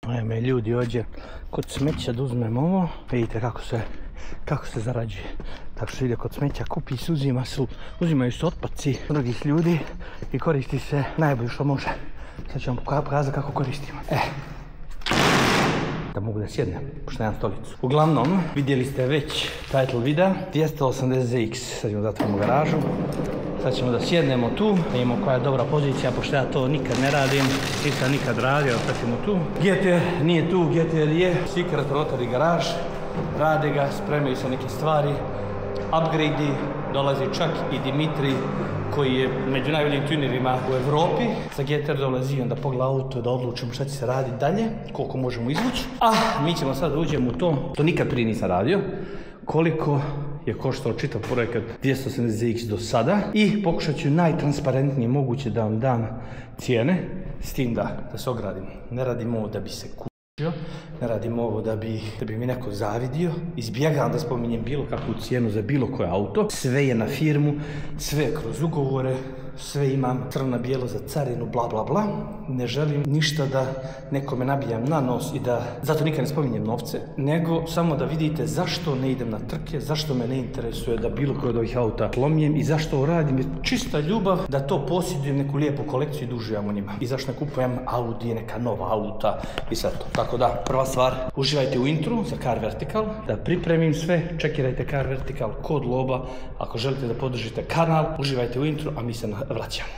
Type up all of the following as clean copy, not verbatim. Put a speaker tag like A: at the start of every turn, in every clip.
A: Ajme ljudi, ovdje kod smeća da uzmem ovo, vidite kako se zarađuje. Tako što ide kod smeća, kupi se, uzimaju se otpaci drugih ljudi i koristi se najbolje što može. Sad ću vam pokazati kako koristimo. Da mogu da sjednem, pošto nemam stolicu. Uglavnom, vidjeli ste već title videa, 280ZX, sad ćemo zatvorimo garažu. Sad ćemo da sjednemo tu, da imamo koja je dobra pozicija, pošto ja to nikad ne radim, nisam nikad radio, sad ćemo tu. GTR nije tu, GTR je, Secret Rotary garaž, rade ga, spremaju se neke stvari, upgrade-i, dolazi čak i Dimitri, koji je među najboljim tunerima u Evropi. Sa GTR dolazi onda pogleda auto da odlučimo šta će se raditi dalje, koliko možemo izvući. A mi ćemo sad da uđemo u to nikad prije nisam radio, koliko je koštao čitav projekat 280ZX do sada i pokušat ću najtransparentnije moguće da vam dam cijene, s tim da se ogradim. Ne radim ovo da bi se kućio, ne radim ovo da bi mi neko zavidio, izbjegam da spominjem bilo kakvu cijenu za bilo koje auto, sve je na firmu, sve je kroz ugovore, sve imam crno-bijelo za carinu, bla bla bla. Ne želim ništa da nekome nabijam na nos i da zato nikad ne spominjem novce, nego samo da vidite zašto ne idem na trke, zašto me ne interesuje da bilo koje od ovih auta lomijem i zašto radim. Čista ljubav da to posjedujem neku lijepu kolekciju i da uživam u njima. I zašto ne kupujem Audi, neka nova auta i sve to. Tako da, prva stvar, uživajte u intru za Car Vertical, da pripremim sve, čekirajte Car Vertical, kod loba, ako želite da podržite kanal, uživajte u intru, a mi se vraćamo.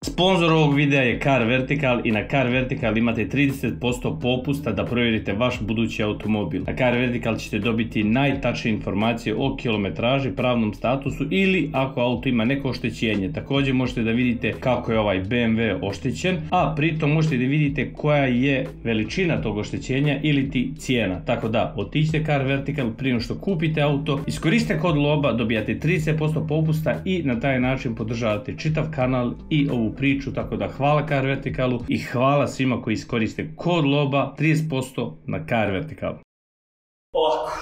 A: Sponzor ovog videa je Car Vertical i na Car Vertical imate 30% popusta da provjerite vaš budući automobil. Na Car Vertical ćete dobiti najtačnije informacije o kilometraži, pravnom statusu ili ako auto ima neko oštećenje. Također možete da vidite kako je ovaj BMW oštećen, a pritom možete da vidite koja je veličina tog oštećenja ili ti cijena. Tako da otiđite Car Vertical prije nego što kupite auto, iskoriste kod loba, dobijate 30% popusta i na taj način podržavate čitav kanal i ovu priču, tako da hvala Car Verticalu i hvala svima koji iskoriste kod loba 30% na Car Verticalu. Ovako,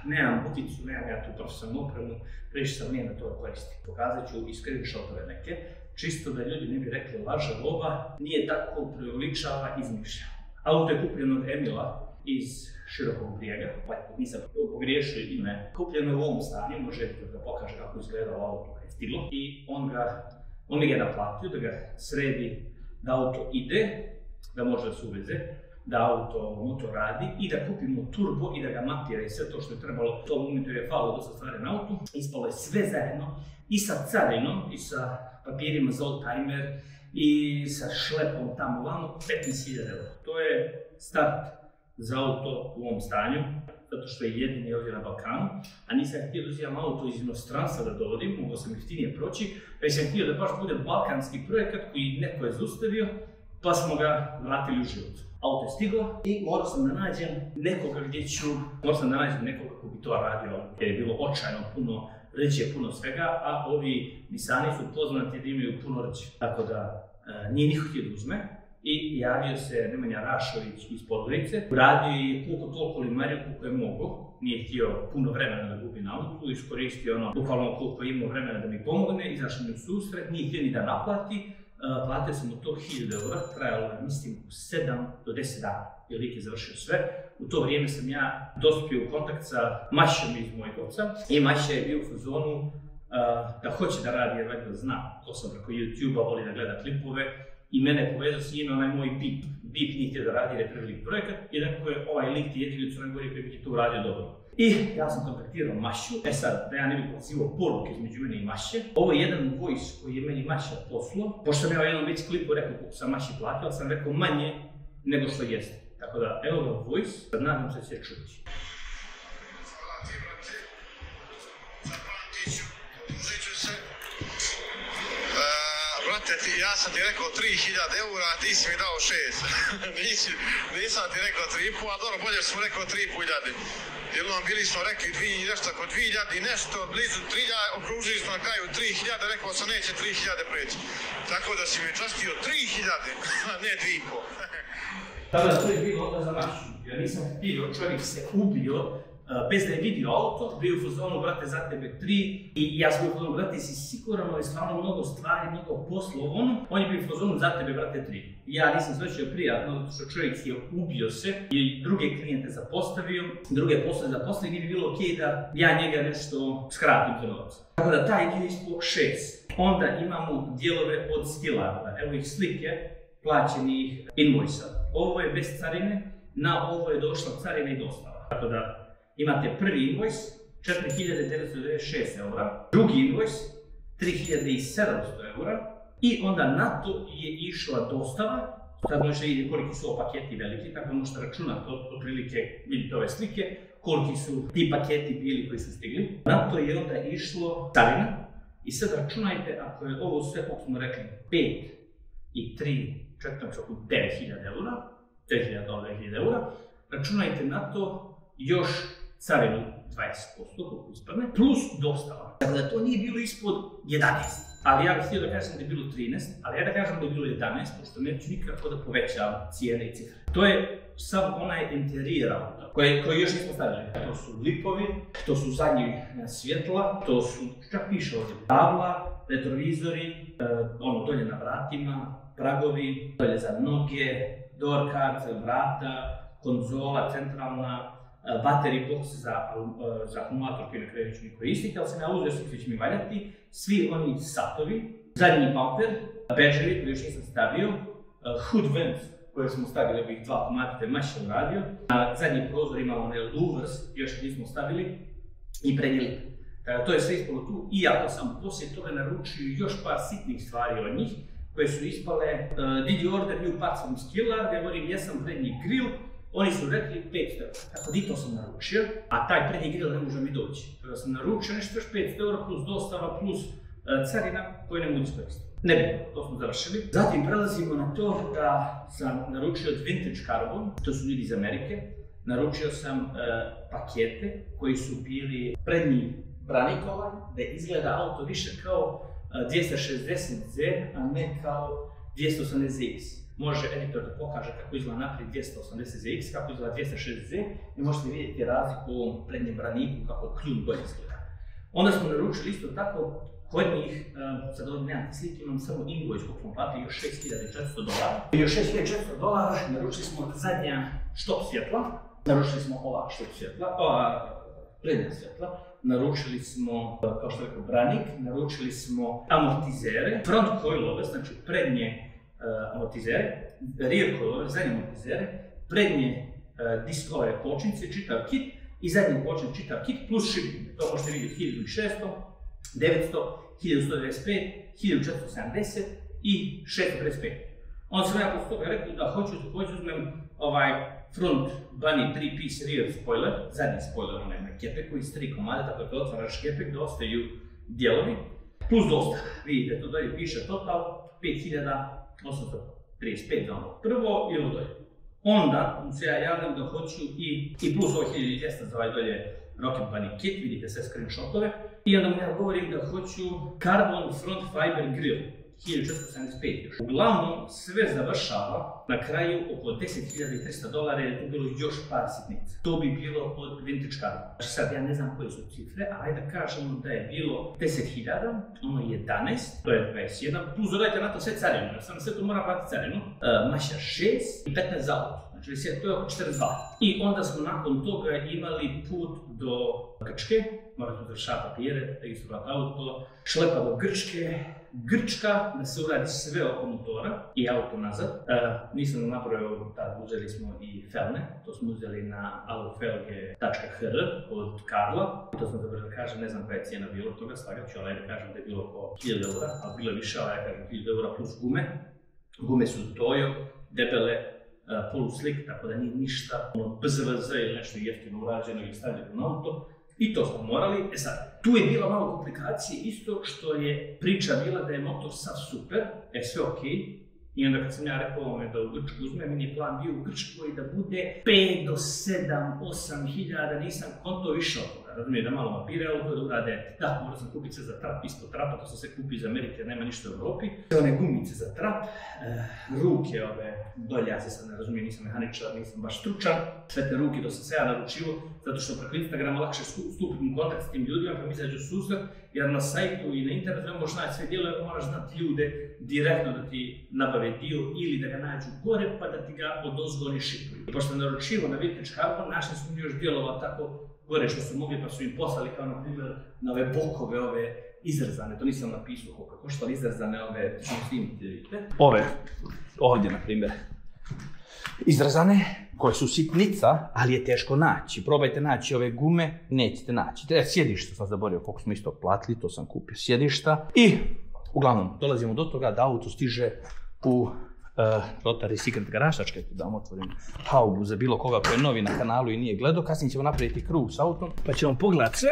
A: nemam buticu, nemam ja tu profesionalnu opremu, previše sam nije na to koristim. Pokazat ću i screenshotove neke, čisto da ljudi ne bi rekli laže loba, nije tako, preuveličava, izmišlja. Auto je kupljeno od Emila iz Širokog Brijega, nisam pogriješio ime. Kupljeno je u ovom stanju, možete da pokaže kako izgleda auto kad je stiglo i on mi ga je naplatio da ga sredi, da auto ide, da može da se uveze, da auto motor radi i da kupimo turbo i da ga montira i sve to što je trebalo. U tom momentu je falilo dosta stvari na autu, ispalo je sve zajedno i sa carinom i sa papirima za old-timer i sa šlepom tamo vamo 15.000 €. To je start za auto u ovom stanju, zato što je jedini ovdje na Balkanu, a nisam htio da uzimam auto iz inostranstva da dovodim, mogao sam jeftinije proći, već sam htio da baš bude balkanski projekat koji neko je zaustavio, pa smo ga vratili u život. Auto je stiglo i morao sam da nađem nekoga ko bi to radio, jer je bilo očajno puno rđe, puno svega, a ovi Nissani su poznati da imaju puno rđe. Tako da nije niko htio da uzme. I javio se Nemanja Rašović iz Podgorice. Uradio je koliko toliko limariju koliko je mogao. Nije htio puno vremena da gubi na autu, iskoristio bukvalno koliko je imao vremena da mi pomogne, izašao mi u susret, nije htio ni da naplati. Platio sam mu to 1.000 €, trajalo je mislim 7 do 10 dana, jer lik je završio sve. U to vrijeme sam ja dospio u kontakt sa Mašom iz Mojkovca i Maša je bio u fazonu da hoće da radi, jer valjda zna ko sam preko YouTube-a, voli da gleda klipove. I mene je povezao s njime onaj moj BIP. BIP nije htio da radi jer je prvi projekat i rekao je ovaj lik ti jedini u Crnoj Gori koji bi ti to uradio dobro. I ja sam kontaktirao Mašu, sad da ja ne bih pozivao poruke između mene i Maše. Ovo je jedan voice koji je meni Maša poslao. Pošto sam ja u jednom već klipu rekao koliko sam Maši platio, ali sam rekao manje nego što jeste. Tako da evo ga voice, nadam se da će čuti.
B: Ja sam ti rekao 3.000 €, a ti si mi dao 6. Nisam ti rekao 3,5, a dobro, bolje smo rekao 3.500. Jer bili smo rekli nešto oko 2.000 i nešto, blizu 3.000, okružili smo na kraju 3.000, rekao sam neće 3.000 preći. Tako da si mi častio 3.000, a ne 2,5.
A: Tada to je bilo onda za Mašu, jer nisam htio, čovjek se ubio bez da je vidio auto, bio u fazonu, brate, za tebe 3, i ja sam u fazonu, brate, si siguran, ali stvarno mnogo stvari, mnogo poslova, on je bio u fazonu, za tebe, brate, 3. Ja nisam svećio prijatno, zato što čovjek je ubio se i druge klijente zapostavio, druge poslove zapostavio, nije bi bilo okej da ja njega nešto skratim za novac. Tako da taj dio ispo 6. Onda imamo dijelove od Skillarda, evo ih slike plaćenih invoice-a. Ovo je bez carine, na ovo je došla carina i dostava. Tako da imate prvi invoice, 4.996 eura, drugi invoice, 3.700 eura, i onda na to je išla dostava. Sad možete vidjeti koliki su ovo paketi veliki, tako možete računati otprilike, vidite ove slike, koliki su ti paketi bili koji su stigli. Na to je onda išlo carina, i sad računajte, ako je ovo sve, kako smo rekli, 5 i 3, čekam se oko 9.000 eura, 9.000 eura, računajte na to još carinu 20%, koliko ispadne, plus dostava. Tako da to nije bilo ispod 11. Ali ja bih htio da kažem da je bilo 13, ali ja da kažem da je bilo 11, pošto neću nikako da povećam cijene i cifre. To je sam onaj interijer auta, koji još nismo stavili. To su lipovi, to su zadnji svjetla, to su, čak piše ovdje, tabla, retrovizori, ono dolje na vratima, pragovi, dolje za noge, door cards, vrata, konzola centralna, battery box za akumulator koji na kraju neću ni koristiti, ali sam ja uzeo svi koji će mi valjati, svi oni satovi, zadnji bumper, badgevi koji još nisam stavio, hood vent koje smo stavili ovih 2 komada, te maš je uradio, na zadnji prozor imamo one louvers, još nismo stavili, i prednji lip. To je sve ispalo tu, iako sam poslije toga naručio još par sitnih stvari od njih, koje su ispale, did you order new parts from Skillard, ja govorim jesam prednji grill, oni su rekli 500 eura, tako da to sam naručio, a taj prednji grill ne može mi doći. Kada sam naručio nešto još 500 eura plus dostava plus carina koju ne mogu iskoristiti. Ne bi, to smo završili. Zatim prelazimo na to da sam naručio od Vintage Carbon, to su ljudi iz Amerike. Naručio sam pakete koji su bili prednji branikovan, da izgleda auto više kao 260Z, a ne kao 280ZX. Može editor da pokaže kako izgleda naprijed 280ZX, kako izgleda 260Z, i možete vidjeti razliku u ovom prednjem braniku, kako kljun bolje izgleda. Onda smo naručili isto tako kod njih, sad ovdje nemam slike, imam samo invoice kog smo platili još $6.400. I još $6.400 naručili smo zadnja štop svjetla, naručili smo ova štop svjetla, ova prednja svjetla, naručili smo, kao što rekao, branik, naručili smo amortizere, front coilove, znači prednje amortizere, rear coilove, zadnje amortizere, prednje diskove kočnice, čitav kit, i zadnji kočnic čitav kit plus shipping. To možete vidjeti 1600, 900, 1195, 1470 i 655. Onda sam ja posle toga rekao da hoću uzmem ovaj front bunny 3-piece rear spoiler, zadnji spoiler onaj na kepeku iz 3 komada, tako da otvaraš kepek da ostaju dijelovi, plus dosta. Vidite, to dolje piše total 5835 za ono prvo i ovo dolje. Onda se ja javljam da hoću i plus ovo 1200 za ovaj dolje Rocket Bunny kit, vidite sve screenshotove. I onda mu ja govorim da hoću Carbon Front Fiber Grill, 1475 još. Uglavnom, sve završava na kraju oko $10.300 jer je tu bilo još par sitnica. To bi bilo od Vintage Carbon. Znači sad ja ne znam koje su cifre, ali ajde da kažemo da je bilo 10.000, ono 11, to je 21, plus dodajte na to sve carinu, jer sam sve to mora platiti carinu, maša 6 i 15 za auto. Znači to je oko 42. I onda smo nakon toga imali put do Grčke, morali smo završati papire, registrovati auto, šlepa do Grčke, Grčka, da se uradi sve oko motora i auto nazad. Nisam napravio, tad uzeli smo i felne, to smo uzeli na alufelge.hr od Karla. To sam završio da kažem, ne znam koja je cijena bilo toga, slagat ću, ali da kažem da je bilo oko 1000 eura, ali bilo je više, ali ja kažem 1000 eura plus gume. Gume su Toyo, debele, poluslik, tako da nije ništa BZVZ ili nešto jeftino urađeno ili stavljeno na auto. I to smo morali. E sad, tu je bila malo komplikacije isto što je priča bila da je motor sav super, sve okej. I onda kad sam ja rekao ovome da u Grčku uzme, meni je plan bio u Grčkoj da bude 5 do 7, 8 hiljada, nisam konto više od toga. razumije, da malo mapire auto, da urade, da, morao sam kupiti sve za trap, ispod trapa, to sam sve kupio iz Amerike, nema ništa u Europi. Sve one gumice za trap, ruke ove, dolje, ja se sad ne razumijem, nisam mehaničar, nisam baš stručan, sve te ruke, to sam se ja naručivo, zato što preko Instagrama lakše stupiti u kontakt s tim ljudima, pa mi izađu susret, jer na sajtu i na internetu ne možeš naći sve dijelove, moraš znati ljude direktno da ti nabave dio ili da ga nađu gore, pa da ti ga odozgo ne šipuju. Pošto sam naručivo na Vintage Carbon, našli su mi još dijelova tako gore što su mogli, pa su im poslali kao na primjer na ove bokove, ove izrezane, to nisam napisao koliko koštali, izrezane ove, ćemo snimiti, vidite. Ove, ovdje na primjer, izrezane, koje su sitnica, ali je teško naći. Probajte naći ove gume, nećete naći. Sjedište sam zaboravio, koliko smo isto platili, to sam kupio sjedišta. I, uglavnom, dolazimo do toga da auto stiže u Rotary Secret Garage, čekajte da vam otvorim haubu za bilo koga koji je novi na kanalu i nije gledao. Kasnije ćemo napraviti krug s autom, pa ćemo pogledati sve.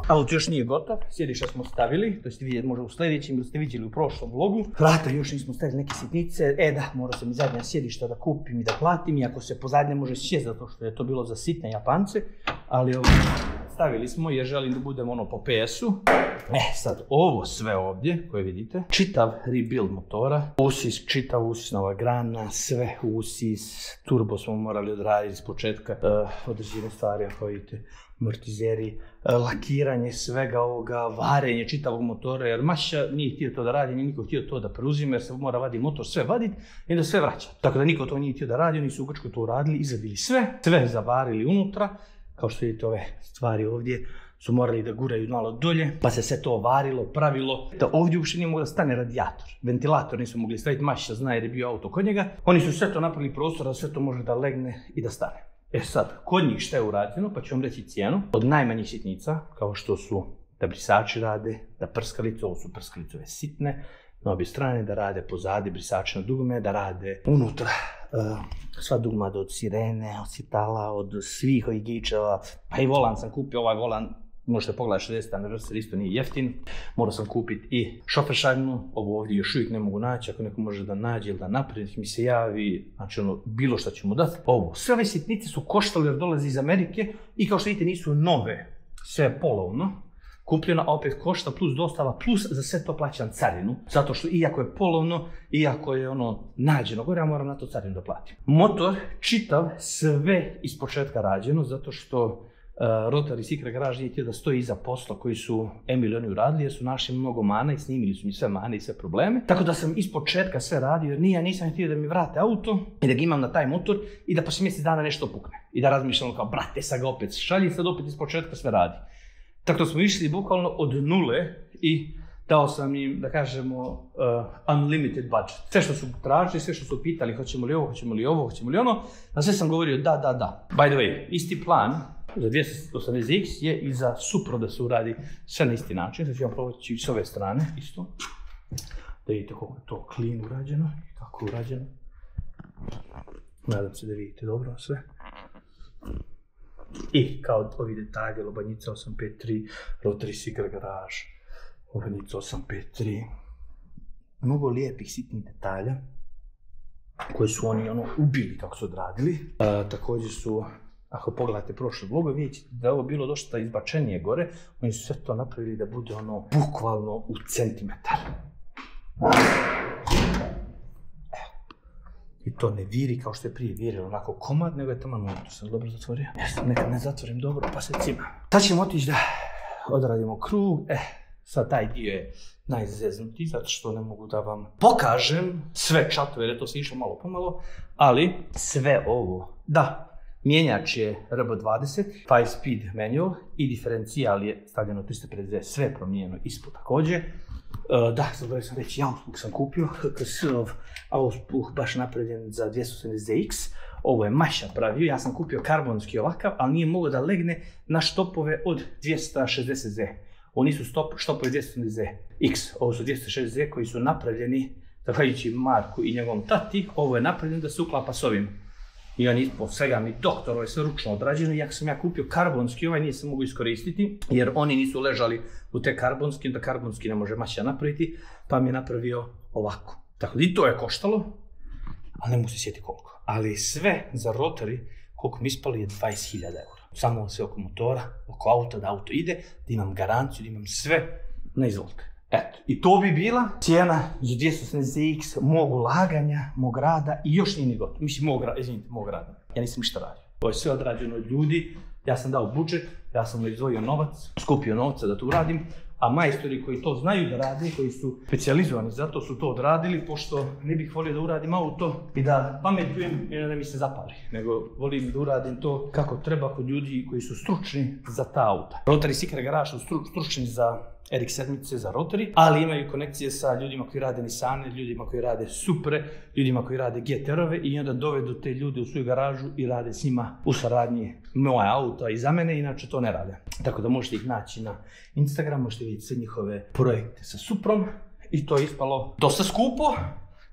A: Auto još nije gotov, sjedišta smo stavili, to ćete vidjeti možda u sljedećem ili ste vidjeli u prošlom vlogu. Vrata još nismo stavili neke sitnice, da, mora sam i zadnja sjedišta da kupim i da platim, iako se pozadnje može sjest zato što je to bilo za sitne Japance, ali stavili smo jer želim da budemo ono po PS-u. Sad ovo sve ovdje koje vidite, čitav rebuild motora, usis, čitav usis, nova grana, sve usis, turbo smo morali odraditi s početka, određene stvari ako vidite, amortizeri, lakiranje svega ovoga, varenje čitavog motora, jer Maša nije htio to da radi, nije niko htio to da preuzime, jer se mora vaditi motor, sve vaditi i da sve vraća. Tako da niko to nije htio da radi, oni su u Grčkoj to uradili, izradili sve zavarili unutra, kao što vidite ove stvari ovdje su morali da guraju malo dolje, pa se sve to varilo, pravilo, da ovdje uopšte nije moglo da stane radijator. Ventilator nismo mogli staviti, Maša zna jer je bio auto kod njega. Oni su sve to napravili prostor da sve to može da legne i da stane. Sad, kod njih šta je urađeno, pa ću vam reći cijenu. Od najmanjih sitnica, kao što su da brisači rade, da prskalice, ovo su prskalice ove sitne, na obje strane, da rade pozadi brisači na dugme, da rade unutra sva dugma od sirene, od sitala, od svih ovih gičeva, pa i volan sam kupio, ovaj volan, možete pogledati 60 anniversary, isto nije jeftin. Morao sam kupiti i šoferšajnu, ovo ovdje još uvijek ne mogu naći, ako neko može da nađe ili da napravi, mi se javi, znači ono, bilo što ćemo dati. Ovo, sve ove sitnice su koštali jer dolaze iz Amerike i kao što vidite nisu nove, sve je polovno. Kupljeno, a opet košta plus dostava, plus za sve to plaćam carinu, zato što iako je polovno, iako je ono nađeno gore, ja moram na to carinu da platim. Motor, čitav, sve iz početka rađeno, zato što Rotary Secret Garage nije htio da stoji iza posla koji su Emil i oni uradili, jer su našli mnogo mana i snimili su mi sve mane i sve probleme. Tako da sam iz početka sve radio, jer ja nisam htio da mi vrate auto i da ga imam na taj motor i da poslije mjesec dana nešto pukne. I da razmišljam kao, brate, sad ga opet šalji, sad opet iz početka sve radi. Tako da smo išli bukvalno od nule i dao sam im, da kažemo, unlimited budget. Sve što su tražili, sve što su pitali, hoćemo li ovo, hoćemo li ovo, hoćemo li ono, na sve sam govorio da. By the way, isti plan za 280X je i za Supro da se uradi sve na isti način. Sad ću vam proći s ove strane, isto. Da vidite kako je to clean urađeno i kako je urađeno. Nadam se da vidite dobro sve. I kao ovi detalje, lobanjica 853, Rotary Secret Garage, lobanjica 853. Mnogo lijepih sitnih detalja koje su oni ubili kako su odradili. Također su, ako pogledate prošle vloge, vidite da je ovo bilo dosta izbačenije gore. Oni su sve to napravili da bude bukvalno u centimetar. I to ne viri kao što je prije virilo onako komad, nego je tamo unutra. Sam dobro zatvorio? Jesam, nekad ne zatvorim dobro pa se cima. Sad ćemo otići da odradimo krug. Sad taj dio je najzeznuti, zato što ne mogu da vam pokažem sve čatove, jer je to se išlo malo pomalo, ali sve ovo, da, mijenjač je RB20, 5-speed manual i diferencijal je stavljeno 350, sve promijenjeno ispod također. Da, zaboravio sam reći, Auspuh sam kupio, HKS-ov Auspuh baš napravljen za 280X. Ovo je Maša pravio, ja sam kupio karbonski ovakav, ali nije mogao da legne na štopove od 260Z. Ovo nisu štopovi 280X, ovo su 260Z koji su napravljeni, zahvaljujući Marku i njegovom tati, ovo je napravljeno da se uklapa s ovim. I on ispod svega mi doktor, ovo je sve ručno odrađeno, iako sam ja kupio karbonski, ovaj nije se mogu iskoristiti, jer oni nisu ležali u te karbonski, onda karbonski ne može Maša napraviti, pa mi je napravio ovako. Tako da i to je koštalo, ali ne mogu se sjetiti koliko. Ali sve za Rotary, koliko mi ispalo je 20.000 eura. samo sve oko motora, oko auta, da auto ide, da imam garanciju, da imam sve, ne izvolite. Eto, i to bi bila cijena za 280ZX mog ulaganja, mog rada i još nije ni gotovo. Mislim, mog rada. Ja nisam ništa radio. To je sve odrađeno od ljudi, ja sam dao budžet, ja sam izdvojio novac, skupio novca da to uradim, a majstori koji to znaju da rade, koji su specijalizovani za to, su to odradili, pošto ne bih volio da uradim auto i da pametujem i da mi se zapali, nego volim da uradim to kako treba kod ljudi koji su stručni za ta auta. Rotary Secret Garage su stručni za RX-7, za Rotary, ali imaju konekcije sa ljudima koji rade Nissane, ljudima koji rade Supre, ljudima koji rade GTR-ove i onda dovedu te ljude u svoju garažu i rade s njima u saradnji moja auta i za mene, inače to ne rade. Tako da možete ih naći na Instagram, možete vidjeti sve njihove projekte sa Suprom i to je ispalo dosta skupo,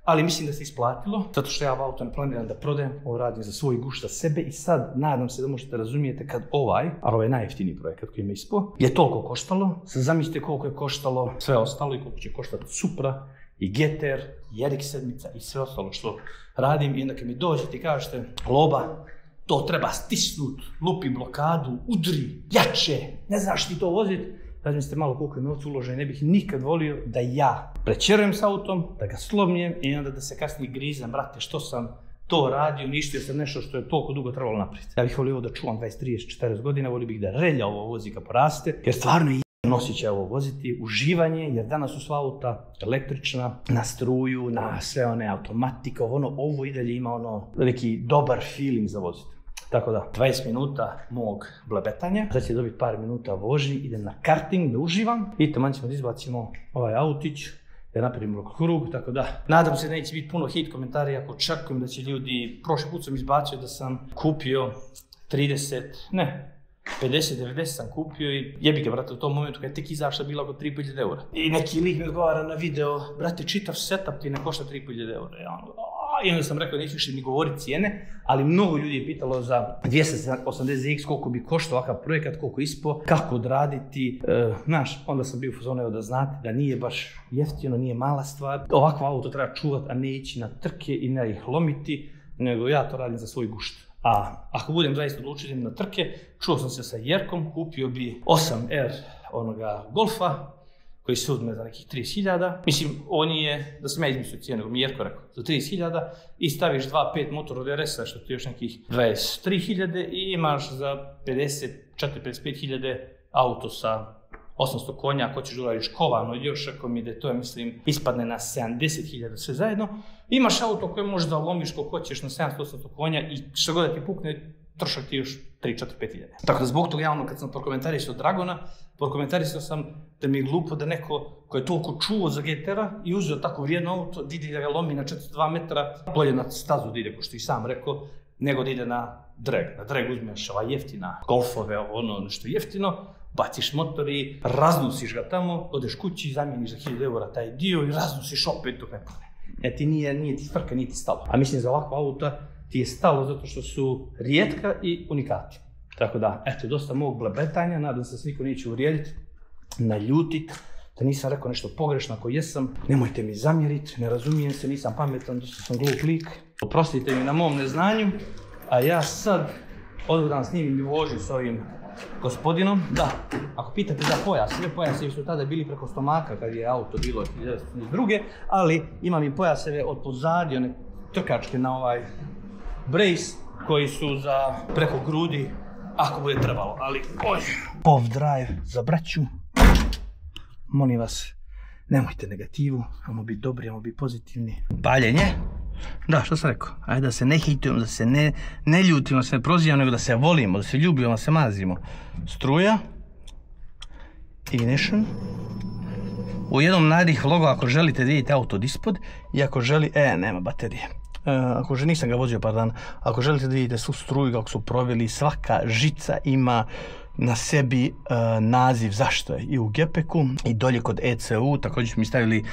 A: ali mislim da se isplatilo, zato što ja auto ne planiram da prodajem, ovo radim za svoj gušt, za sebe i sad nadam se da možete razumijete kad ovaj, a ovo je najjeftiniji projekat koji ima ispao, je toliko koštalo, sad zamislite koliko je koštalo sve ostalo i koliko će koštati Supra i GTR i RX-7 i sve ostalo što radim i onda kad mi dođete i kažete Loba, to treba stisnut, lupi blokadu, udri, jače, ne znaš ti to voziti, razmislite malo koliko je novca uloženo, ne bih nikad volio da ja prečerujem s autom, da ga slomnijem i onda da se kasnije grizem, brate, što sam to radio, uništio sam nešto što je toliko dugo trebalo napraviti. Ja bih volio da čuvam 20, 30, 40 godina, volio bih da relja ovo vozi kad poraste, jer stvarno je osjećaj ovo voziti, uživanje, jer danas su sva auta električna, na struju, na sve one automatike, ovo i dalje ima neki dobar feeling za voziti. Tako da, 20 minuta mog blebetanja, sad će dobiti par minuta vožnji, idem na karting da uživam i taman ćemo da izbacimo ovaj autić, da napravimo krug, tako da, nadam se da neće biti puno hate komentari, ako očekujem da će ljudi, prošli put sam izbacio da sam kupio 50-90 sam kupio i jebi ga, brate, u tom momentu kad je tek izašla bila oko 3.500 eura. I neki lik mi odgovara na video, brate, čitav setup ti ne košta 3.500 eura. I onda sam rekao, neću više ni govoriti cijene, ali mnogo ljudi je pitalo za 280ZX koliko bi koštao ovakav projekat, koliko ispao, kako odraditi. Znaš, onda sam bio u fazonu da znate da nije baš jeftino, nije mala stvar. Ovakvo auto treba čuvati, a ne ići na trke i ne ih lomiti, nego ja to radim za svoj gušt. A ako budem zaista odlučiti na trke, čuo sam se sa Jerkom, kupio bi 8R onoga Golfa, koji se uzme za nekih 30.000. Mislim, on je, da sam ja izmislio cijenu, nego mi Jerko rekao, za 30.000 i staviš 2.5 motor od RS-a, što ti još nekih 23.000 i imaš za 54-55.000 auto sa 800 konja, ako ćeš da uradiš kovano, još ako mi da to je, mislim, ispadne na 70.000 sve zajedno. Imaš auto koje možeš da lomiš koliko hoćeš na 700-800 konja i što god da ti pukne, trošak ti još 3-4-5.000. Tako da zbog toga ja kad sam prokomentarisao Dragona, prokomentarisao sam da mi je glupo da neko ko je toliko čuo za GTR-a i uzeo tako vrijedno auto, da ide da ga lomi na 42 metra, bolje na stazu da ide, ko što i sam rekao, nego da ide na drag. Na drag uzmeš jeftina Golfove, nešto jeftino, baciš motor i raznusiš ga tamo, odeš kući, zamijeniš za 1000 eura taj dio i raznusiš opet dok ne pune. Ti nije ti frka, nije ti stalo. A mislim za ovakva auta ti je stalo zato što su rijetka i unikati. Tako da, eto, dosta mog blebetanja, nadam se da se niko neće uvrijediti, naljutit, da nisam rekao nešto pogrešno, ako jesam, nemojte mi zamjeriti, ne razumijem se, nisam pametan, dosta sam glup lik. Oprostite mi na mom neznanju, a ja sad odgledam snimim i vožim s ovim gospodinom. Da, ako pitate za pojas, sve pojaseve su tada bili preko stomaka kad je auto bilo 1972. Ali imam i pojaseve od pozadi, one trkačke na ovaj brace koji su za preko grudi ako bude trebalo, ali off drive za braću. Molim vas, nemojte negativu, ajmo biti dobri, ajmo biti pozitivni. Paljenje. Da, što sam rekao, ajde da se ne hejtujemo, da se ne ljutimo, da se ne prozivamo, nego da se volimo, da se ljubimo, da se mazimo. Struja. Ignition. U jednom narednih vlogova, ako želite da vidite auto od ispod i ako nema baterije. Nisam ga vozio par dana, ako želite da vidite svu struju kako su proveli, svaka žica ima na sebi naziv zašto je i u gepeku i dolje kod ECU, također su mi stavili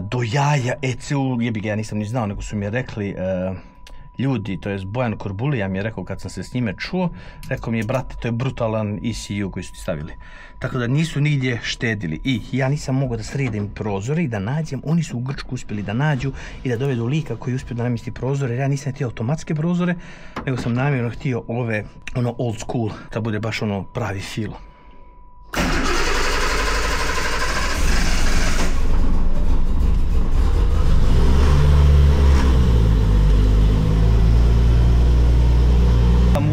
A: do jaja ECU, jebi ga, ja nisam ni znao, nego su mi rekli ljudi, to jest Bojan Korbulija mi je rekao kad sam se s njime čuo, rekao mi je, brate, to je brutalan ECU koji su ti stavili. Tako da nisu nigdje štedili i ja nisam mogao da sredim prozore i da nađem, oni su u Grčku uspjeli da nađu i da dovedu lika koji je uspio da namjesti prozore, jer ja nisam htio automatske prozore, nego sam namjerno htio ove, ono old school, da bude baš ono pravi filo.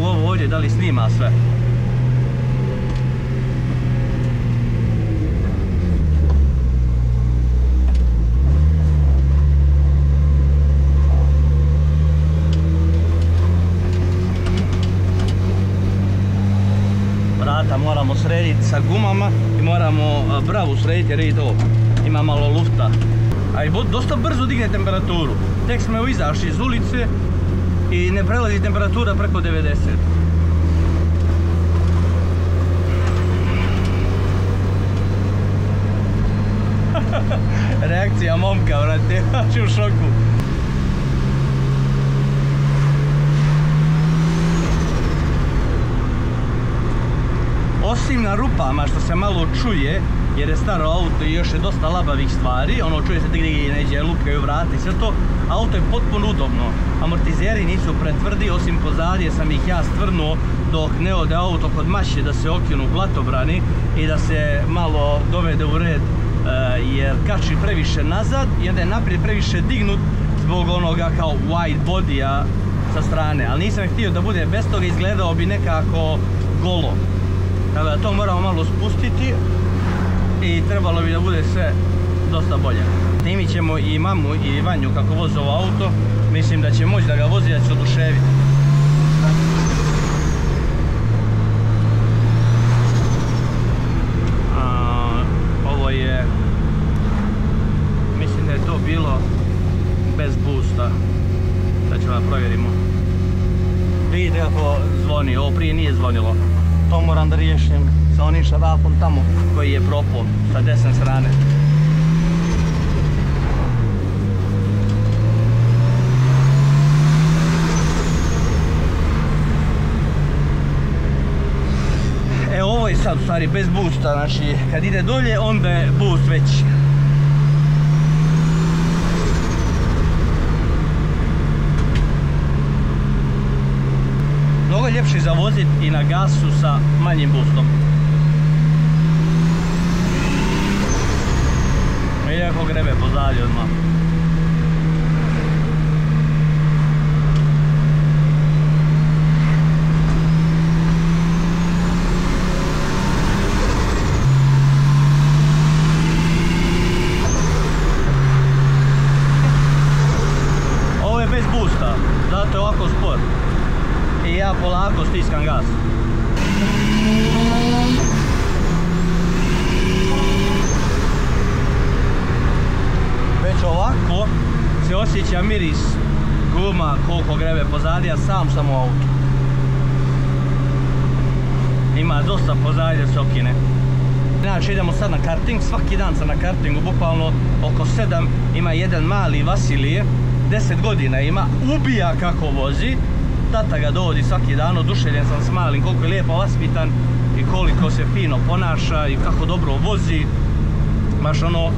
A: Ovo ovdje da li snima sve? Vrata moramo srediti sa gumama i moramo bravu srediti jer vidite ovo, ima malo lufta. A i dosta brzo digne temperaturu. Tek smo izašli iz ulice i ne prelazi temperatura preko 90. Reakcija momka, vrate, baš u šoku. Osim na rupama što se malo čuje, jer je staro auto i još je dosta labavih stvari, ono čuje se gdje neđe lupkaju vrata i sve to, auto je potpuno udobno. Amortizeri nisu pretvrdi, osim pozadije sam ih ja stvrnuo dok ne ode auto kod maše da se okinu blatobrani i da se malo dovede u red, jer kači previše nazad i onda je naprijed previše dignut zbog onoga kao wide body-a sa strane, ali nisam htio da bude bez toga, izgledao bi nekako golo. Tako da to moramo malo spustiti i trebalo bi da bude sve dosta bolje. Snimit ćemo i mamu i Vanju kako voze ovo auto, mislim da će moći da ga vozi, da će se oduševiti. Ovo je, mislim da je to bilo bez boosta, sad ćemo da provjerimo. Vidite kako zvoni, ovo prije nije zvonilo. To moram da riješim sa onim šarafom tamo koji je propao sa desne strane. E ovo je sad u stvari bez boosta, znači kad ide dolje onda je boost veći. Mnogo je ljepši za voziti i na gasu sa manjim boostom. Iako grebe pozadnje odmah. Ovo je bez boosta, zato je ovako spor. I ja polako stiskam gas. Već ovako se osjeća miris guma koliko grebe pozadija, sam u autu. Ima dosta pozadije da se okine. Znači idemo sad na karting, svaki dan sam na kartingu, bukvalno oko 7, ima jedan mali Vasilije, 10 godina ima, ubija kako vozi. Tata ga dovodi svaki dan, oduševljen sam s malim, koliko je lijepo vaspitan i koliko se fino ponaša i kako dobro vozi. Baš ono,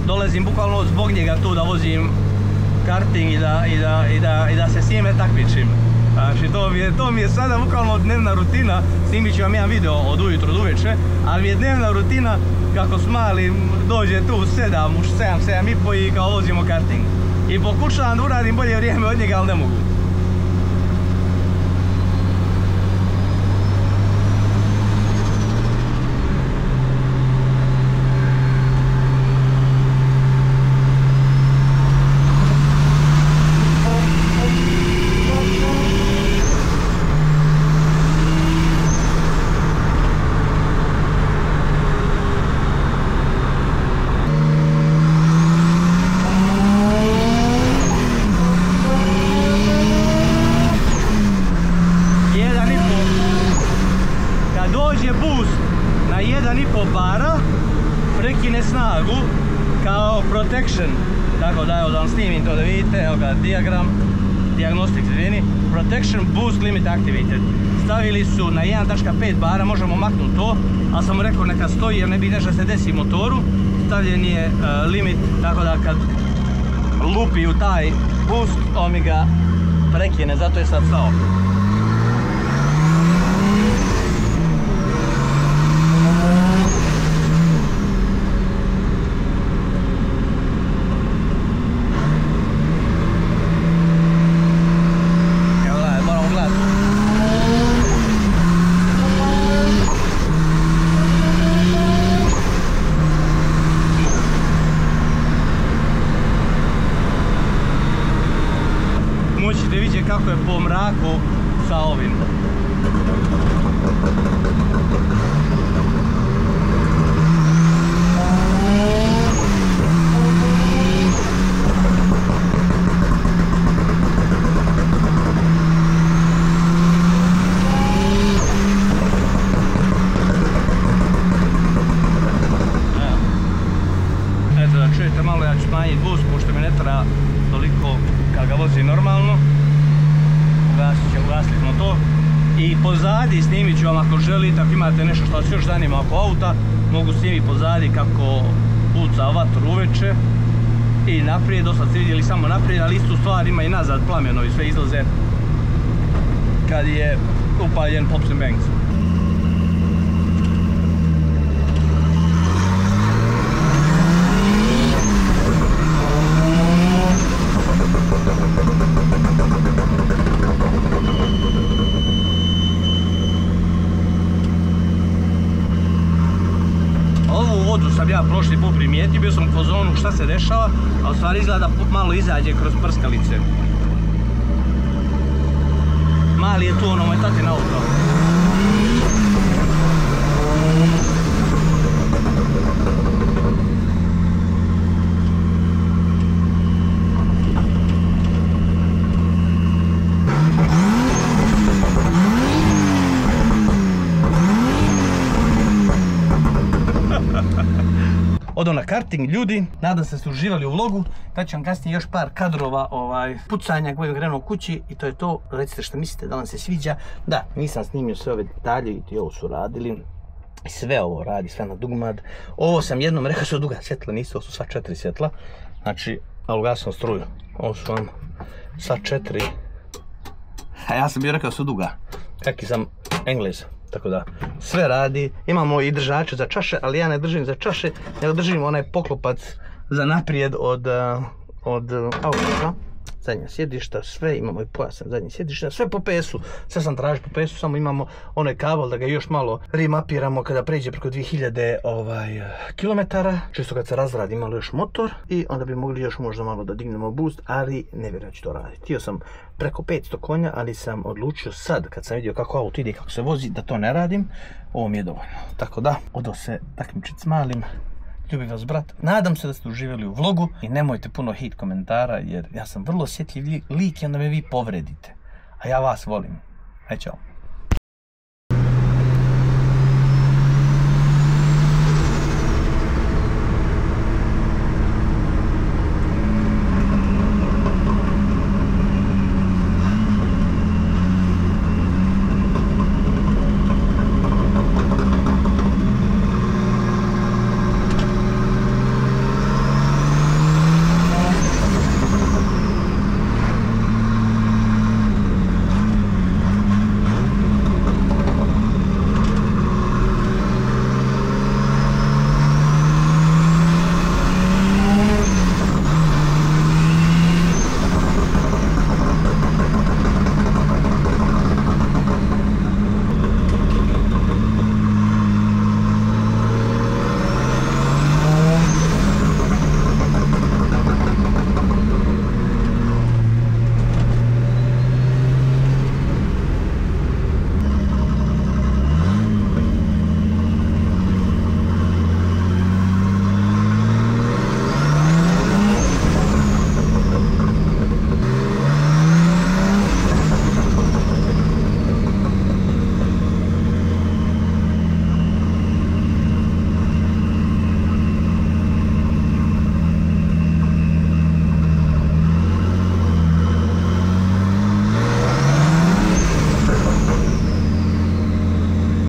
A: dolazim bukvalno zbog njega tu da vozim karting i da se s njime takmičim. Znači to mi je sada bukvalno dnevna rutina, snimit ću vam jedan video od ujutro do uveče, ali mi je dnevna rutina kako s malim dođe tu u 7:30 i kao vozimo karting. I pokušavam da uradim bolje vrijeme od njega, ali ne mogu. Na 1,5 bara prekine snagu kao protection, tako da evo da vam snimim to da vidite, evo ga dijagram, diagnostik, izvini, protection boost limit activated. Stavili su na 1.5 bara, možemo maknuti to, ali sam mu rekao neka stoji jer ne bi nešto se desi motoru. Stavljen je limit, tako da kad lupi u taj boost, on mi ga prekine, zato je sad stao. Možete vidjeti kako je po mraku sa ovim. Eto da čujete malo, ja ću smanjiti boost, pošto mi ne treba toliko kad ga vozi normalno. Ugasili smo to. I pozadi snimit ću vam ako želite, ako imate nešto što vas još zanima oko auta, mogu snimiti pozadi kako puca vatru uveče i naprijed, dosta ste vidjeli samo naprijed, ali istu stvar ima i nazad, plamenovi sve izlaze kad je upaljen Pops and Bangs. Ovu vodu sam ja prošli put primijetio, bio sam u fazonu šta se dešava, a u stvari izgleda malo izađe kroz prskalice. Mali je tu ono moj tatin auto. Odo na karting ljudi, nadam se da ste uživali u vlogu, da ću vam kasnije još par kadrova pucanja koje krenuo kući i to je to. Recite što mislite, da vam se sviđa. Da, nisam snimio sve ove detalje i ovo su radili. Sve ovo radi, sve na dugmad. Ovo sam jednom rekao su duga svjetla, nisu, ovo su sva 4 svjetla. Znači, malo ugasio struju. Ovo su vam sva 4. A ja sam bio rekao su duga. Kaki sam Englez. Tako da, sve radi, imamo i držače za čaše, ali ja ne držim za čaše, nego držim onaj poklopac za naprijed od auta. Zadnja sjedišta, sve, imamo i pojasan zadnji sjedišta, sve po PS-u, sve sam tražio po PS-u, samo imamo onaj kabel da ga još malo remapiramo kada pređe preko 2000 kilometara, čisto kad se razradi malo još motor i onda bi mogli još možda malo da dignemo boost, ali ne vjerujem da ću to raditi. Htio sam preko 500 konja, ali sam odlučio sad kad sam vidio kako auto ide i kako se vozi da to ne radim, ovo mi je dovoljno. Tako da, odo se takmičiti s malim. Ljubim vas brat, nadam se da ste uživali u vlogu i nemojte puno hate komentara jer ja sam vrlo osjetljiv lik i onda me vi povredite, a ja vas volim. Aj čao.